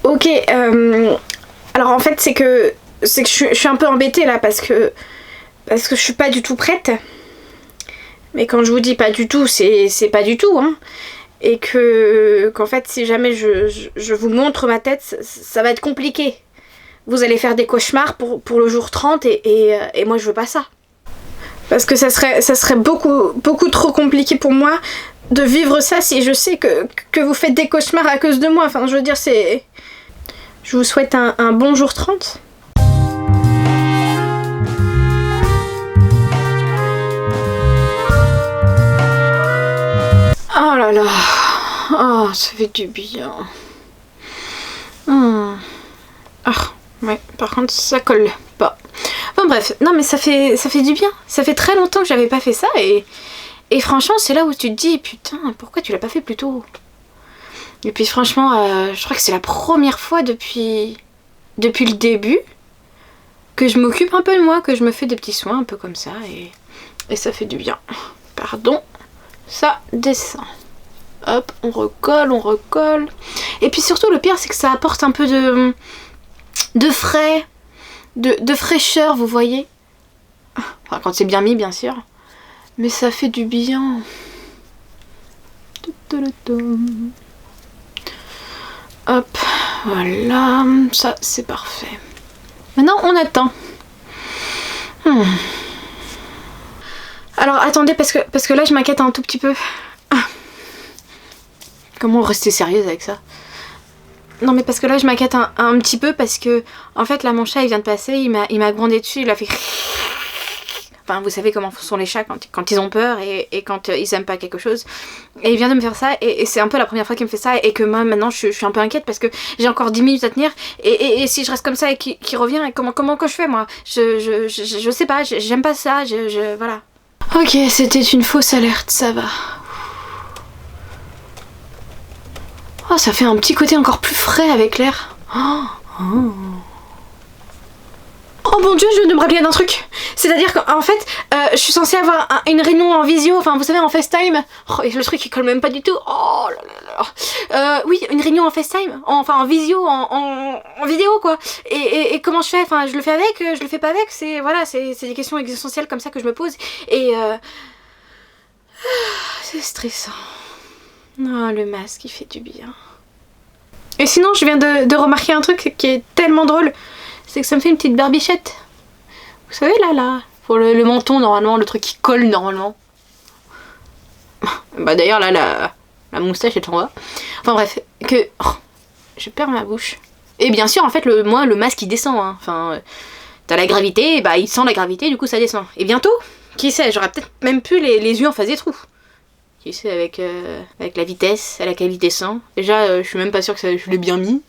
Ok, alors en fait c'est que je suis un peu embêtée là parce que je suis pas du tout prête. Mais quand je vous dis pas du tout, c'est pas du tout, hein. Et qu'en fait si jamais je vous montre ma tête, ça va être compliqué. Vous allez faire des cauchemars pour le jour 30 et moi je veux pas ça. Parce que ça serait beaucoup trop compliqué pour moi de vivre ça si je sais que vous faites des cauchemars à cause de moi. Enfin je veux dire c'est... Je vous souhaite un bon jour 30. Oh là là. Oh, ça fait du bien. Ah, ouais, par contre ça colle pas. Enfin bref, non mais ça fait du bien. Ça fait très longtemps que j'avais pas fait ça et franchement c'est là où tu te dis putain pourquoi tu l'as pas fait plus tôt. Et puis franchement je crois que c'est la première fois depuis le début que je m'occupe un peu de moi, que je me fais des petits soins un peu comme ça et ça fait du bien. Pardon, ça descend. Hop, on recolle. Et puis surtout le pire c'est que ça apporte un peu de frais, de fraîcheur, vous voyez. Enfin quand c'est bien mis bien sûr. Mais ça fait du bien. Hop, voilà, ça c'est parfait. Maintenant on attend. Alors attendez parce que là je m'inquiète un tout petit peu. Comment rester sérieuse avec ça? Non mais parce que là je m'inquiète un petit peu parce que en fait là mon chat il vient de passer, il m'a grondé dessus, il a fait... Enfin vous savez comment sont les chats quand ils ont peur et quand ils aiment pas quelque chose. Et il vient de me faire ça et c'est un peu la première fois qu'il me fait ça et que moi maintenant je suis un peu inquiète parce que j'ai encore 10 minutes à tenir et si je reste comme ça et qu'il revient, comment que je fais moi? Je sais pas, j'aime pas ça, voilà. Ok, c'était une fausse alerte, ça va. Oh, ça fait un petit côté encore plus frais avec l'air. Oh mon dieu, je viens de me rappeler d'un truc. C'est-à-dire qu'en fait, je suis censée avoir une réunion en visio, enfin vous savez en FaceTime. Oh, et le truc il colle même pas du tout. Oh là là là. Oui, une réunion en FaceTime, enfin en visio, en vidéo quoi. Et comment je fais? Enfin, je le fais avec, je le fais pas avec. C'est voilà, c'est des questions existentielles comme ça que je me pose. Et c'est stressant. Oh, le masque, il fait du bien. Et sinon, je viens de remarquer un truc qui est tellement drôle. C'est que ça me fait une petite barbichette. Vous savez, là, pour le menton, normalement, le truc qui colle, normalement. Bah d'ailleurs, là, la moustache est en bas. Enfin bref, je perds ma bouche. Et bien sûr, en fait, le masque, il descend. Hein. Enfin, t'as la gravité, bah il sent la gravité, du coup, ça descend. Et bientôt, qui sait, j'aurai peut-être même plus les yeux en face des trous. Qui sait, avec la vitesse à laquelle il descend. Déjà, je suis même pas sûre que je l'ai bien mis.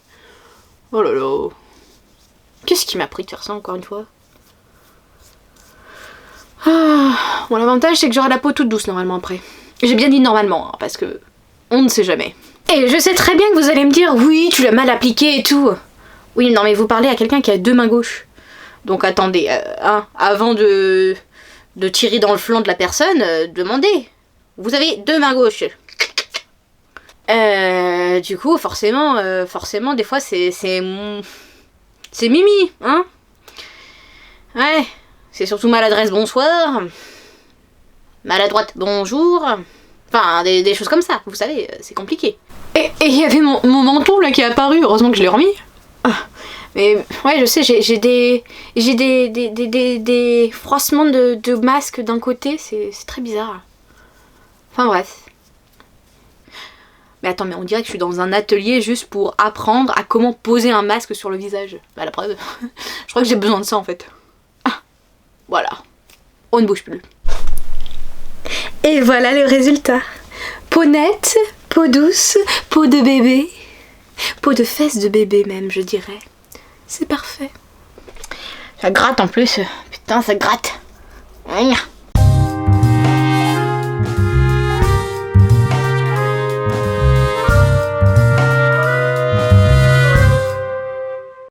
Oh là là. Qu'est-ce qui m'a pris de faire ça encore une fois? Bon, l'avantage c'est que j'aurai la peau toute douce normalement après. J'ai bien dit normalement, hein, parce que on ne sait jamais. Et je sais très bien que vous allez me dire, oui, tu l'as mal appliqué et tout. Oui, non mais vous parlez à quelqu'un qui a 2 mains gauches. Donc attendez, avant de tirer dans le flanc de la personne, demandez. Vous avez 2 mains gauches. Du coup, forcément, des fois, c'est Mimi, hein? Ouais, c'est surtout maladresse, bonsoir. Maladroite, bonjour. Enfin, des choses comme ça, vous savez, c'est compliqué. Et il y avait mon menton, là, qui est apparu, heureusement que je l'ai remis. Mais, ouais, je sais, j'ai des froissements de masque d'un côté, c'est très bizarre. Enfin bref. Mais attends, mais on dirait que je suis dans un atelier juste pour apprendre à comment poser un masque sur le visage. Bah la preuve, je crois que j'ai besoin de ça en fait. Voilà. On ne bouge plus. Et voilà le résultat. Peau nette, peau douce, peau de bébé. Peau de fesses de bébé même, je dirais. C'est parfait. Ça gratte en plus. Putain, ça gratte.